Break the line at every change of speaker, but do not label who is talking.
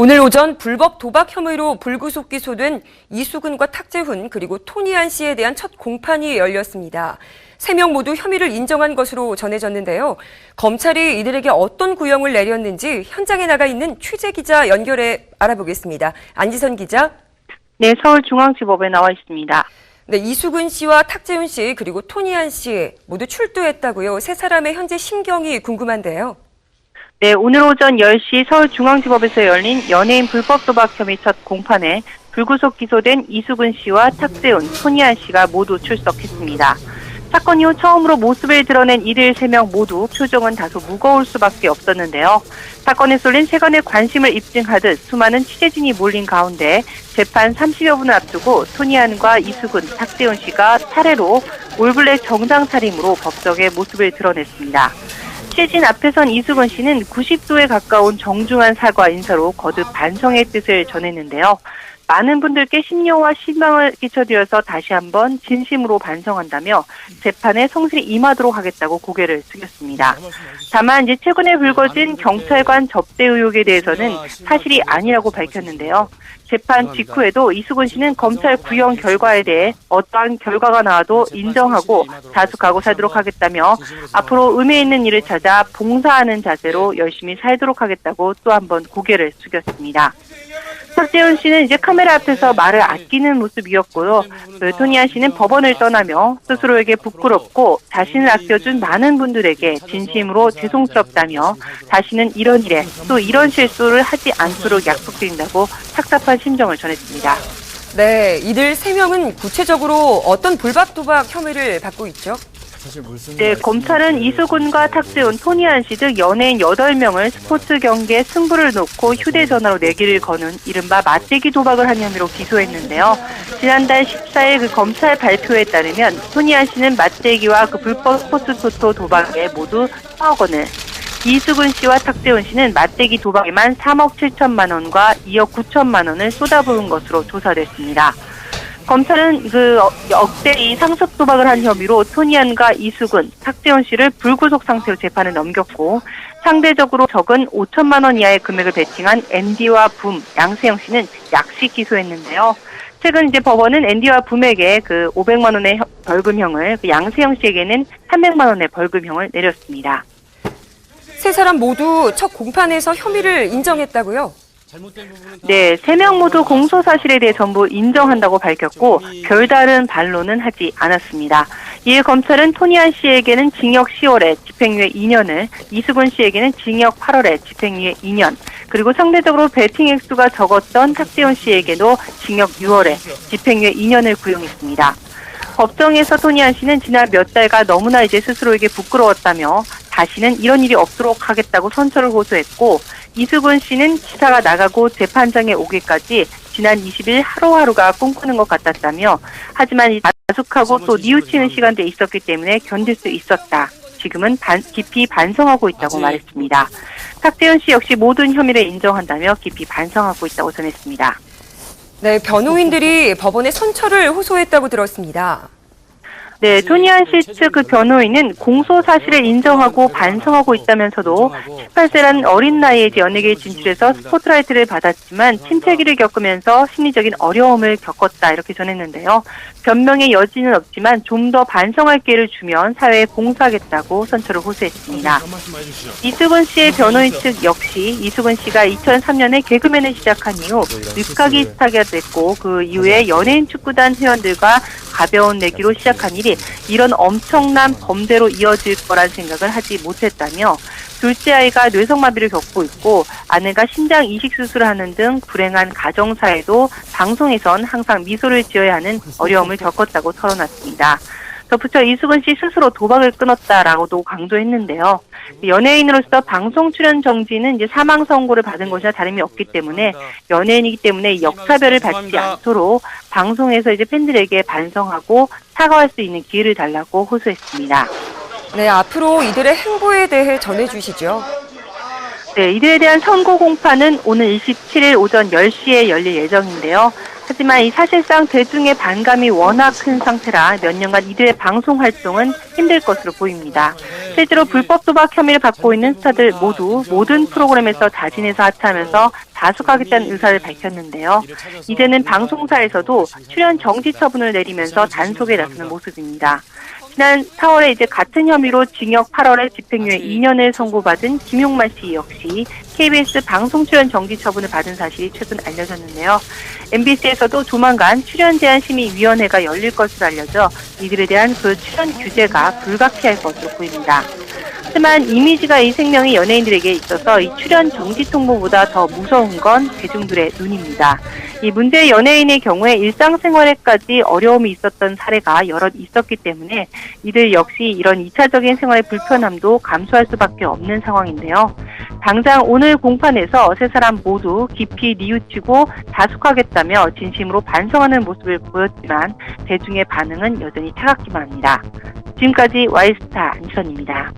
오늘 오전 불법 도박 혐의로 불구속 기소된 이수근과 탁재훈 그리고 토니안 씨에 대한 첫 공판이 열렸습니다. 3명 모두 혐의를 인정한 것으로 전해졌는데요. 검찰이 이들에게 어떤 구형을 내렸는지 현장에 나가 있는 취재기자 연결해 알아보겠습니다. 안지선 기자.
네, 서울중앙지법에 나와 있습니다.
네, 이수근 씨와 탁재훈 씨 그리고 토니안 씨 모두 출두했다고요. 세 사람의 현재 심경이 궁금한데요.
네, 오늘 오전 10시 서울중앙지법에서 열린 연예인 불법 도박 혐의 첫 공판에 불구속 기소된 이수근 씨와 탁재훈, 토니안 씨가 모두 출석했습니다. 사건 이후 처음으로 모습을 드러낸 이들 3명 모두 표정은 다소 무거울 수밖에 없었는데요. 사건에 쏠린 세간의 관심을 입증하듯 수많은 취재진이 몰린 가운데 재판 30여 분을 앞두고 토니안과 이수근, 탁재훈 씨가 차례로 올블랙 정장 차림으로 법정에 모습을 드러냈습니다. 취재진 앞에선 이수근 씨는 90도에 가까운 정중한 사과 인사로 거듭 반성의 뜻을 전했는데요. 많은 분들께 심려와 실망을 끼쳐드려서 다시 한번 진심으로 반성한다며 재판에 성실히 임하도록 하겠다고 고개를 숙였습니다. 다만 이제 최근에 불거진 경찰관 접대 의혹에 대해서는 사실이 아니라고 밝혔는데요. 재판 직후에도 이수근 씨는 검찰 구형 결과에 대해 어떠한 결과가 나와도 인정하고 자숙하고 살도록 하겠다며 앞으로 의미 있는 일을 찾아 봉사하는 자세로 열심히 살도록 하겠다고 또 한 번 고개를 숙였습니다. 탁재훈 씨는 이제 카메라 앞에서 말을 아끼는 모습이었고요. 토니안 씨는 법원을 떠나며 스스로에게 부끄럽고 자신을 아껴준 많은 분들에게 진심으로 죄송스럽다며 다시는 이런 일에 또 이런 실수를 하지 않도록 약속드린다고 삭삭한 심정을 전했습니다.
네, 이들 3명은 구체적으로 어떤 불법 도박 혐의를 받고 있죠?
네, 검찰은 이수근과 탁재훈, 토니안 씨 등 연예인 8명을 스포츠 경기에 승부를 놓고 휴대전화로 내기를 거는 이른바 맞대기 도박을 한 혐의로 기소했는데요. 지난달 14일 그 검찰 발표에 따르면 토니안 씨는 맞대기와 그 불법 스포츠 토토 도박에 모두 4억 원을, 이수근 씨와 탁재훈 씨는 맞대기 도박에만 3억 7천만 원과 2억 9천만 원을 쏟아부은 것으로 조사됐습니다. 검찰은 그 억대의 상습 도박을 한 혐의로 토니안과 이수근, 탁재훈 씨를 불구속 상태로 재판에 넘겼고 상대적으로 적은 5천만 원 이하의 금액을 베팅한 앤디와 붐, 양세형 씨는 약식 기소했는데요. 최근 이제 법원은 앤디와 붐에게 그 500만 원의 벌금형을, 그 양세형 씨에게는 300만 원의 벌금형을 내렸습니다.
세 사람 모두 첫 공판에서 혐의를 인정했다고요?
네, 3명 모두 공소 사실에 대해 전부 인정한다고 밝혔고 별다른 반론은 하지 않았습니다. 이에 검찰은 토니안 씨에게는 징역 10월에 집행유예 2년을, 이수근 씨에게는 징역 8월에 집행유예 2년, 그리고 상대적으로 베팅 액수가 적었던 탁재훈 씨에게도 징역 6월에 집행유예 2년을 구형했습니다. 법정에서 토니안 씨는 지난 몇 달간 너무나 이제 스스로에게 부끄러웠다며 다시는 이런 일이 없도록 하겠다고 선처를 호소했고, 이수근 씨는 기사가 나가고 재판장에 오기까지 지난 20일 하루하루가 꿈꾸는 것 같았다며, 하지만 자숙하고 또 뉘우치는 시간도 있었기 때문에 견딜 수 있었다. 지금은 깊이 반성하고 있다고 말했습니다. 탁재훈 씨 역시 모든 혐의를 인정한다며 깊이 반성하고 있다고 전했습니다.
네, 변호인들이 법원에 선처를 호소했다고 들었습니다.
네, 토니안 씨 측 그 변호인은 공소 사실을 인정하고 반성하고 있다면서도 18세라는 어린 나이에 연예계에 진출해서 스포트라이트를 받았지만 침체기를 겪으면서 심리적인 어려움을 겪었다 이렇게 전했는데요. 변명의 여지는 없지만 좀 더 반성할 기회를 주면 사회에 봉사하겠다고 선처를 호소했습니다. 이수근 씨의 변호인 측 역시 이수근 씨가 2003년에 개그맨을 시작한 이후 늦가기 스타가 됐고 그 이후에 연예인 축구단 회원들과 가벼운 내기로 시작한 일이 이런 엄청난 범죄로 이어질 거란 생각을 하지 못했다며, 둘째 아이가 뇌성마비를 겪고 있고 아내가 심장 이식 수술을 하는 등 불행한 가정사에도 방송에선 항상 미소를 지어야 하는 어려움을 겪었다고 털어놨습니다. 덧붙여 이수근 씨 스스로 도박을 끊었다라고도 강조했는데요. 연예인으로서 방송 출연 정지는 이제 사망 선고를 받은 것이나 다름이 없기 때문에 연예인이기 때문에 역차별을 받지 않도록 방송에서 이제 팬들에게 반성하고 사과할 수 있는 기회를 달라고 호소했습니다.
네, 앞으로 이들의 행보에 대해 전해주시죠.
네, 이들에 대한 선고 공판은 오늘 27일 오전 10시에 열릴 예정인데요. 하지만 이 사실상 대중의 반감이 워낙 큰 상태라 몇 년간 이들의 방송 활동은 힘들 것으로 보입니다. 실제로 불법 도박 혐의를 받고 있는 스타들 모두 모든 프로그램에서 자진해서 하차하면서 자숙하겠다는 의사를 밝혔는데요. 이제는 방송사에서도 출연 정지 처분을 내리면서 단속에 나서는 모습입니다. 지난 4월에 이제 같은 혐의로 징역 8월에 집행유예 2년을 선고받은 김용만 씨 역시 KBS 방송 출연 정지 처분을 받은 사실이 최근 알려졌는데요. MBC에서도 조만간 출연제한심의위원회가 열릴 것으로 알려져 이들에 대한 그 출연 규제가 불가피할 것으로 보입니다. 하지만 이미지가 이 생명이 연예인들에게 있어서 이 출연 정지 통보보다 더 무서운 건 대중들의 눈입니다. 이 문제 연예인의 경우에 일상생활에까지 어려움이 있었던 사례가 여럿 있었기 때문에 이들 역시 이런 2차적인 생활의 불편함도 감수할 수밖에 없는 상황인데요. 당장 오늘 공판에서 세 사람 모두 깊이 뉘우치고 자숙하겠다며 진심으로 반성하는 모습을 보였지만 대중의 반응은 여전히 차갑기만 합니다. 지금까지 와이스타 안선입니다.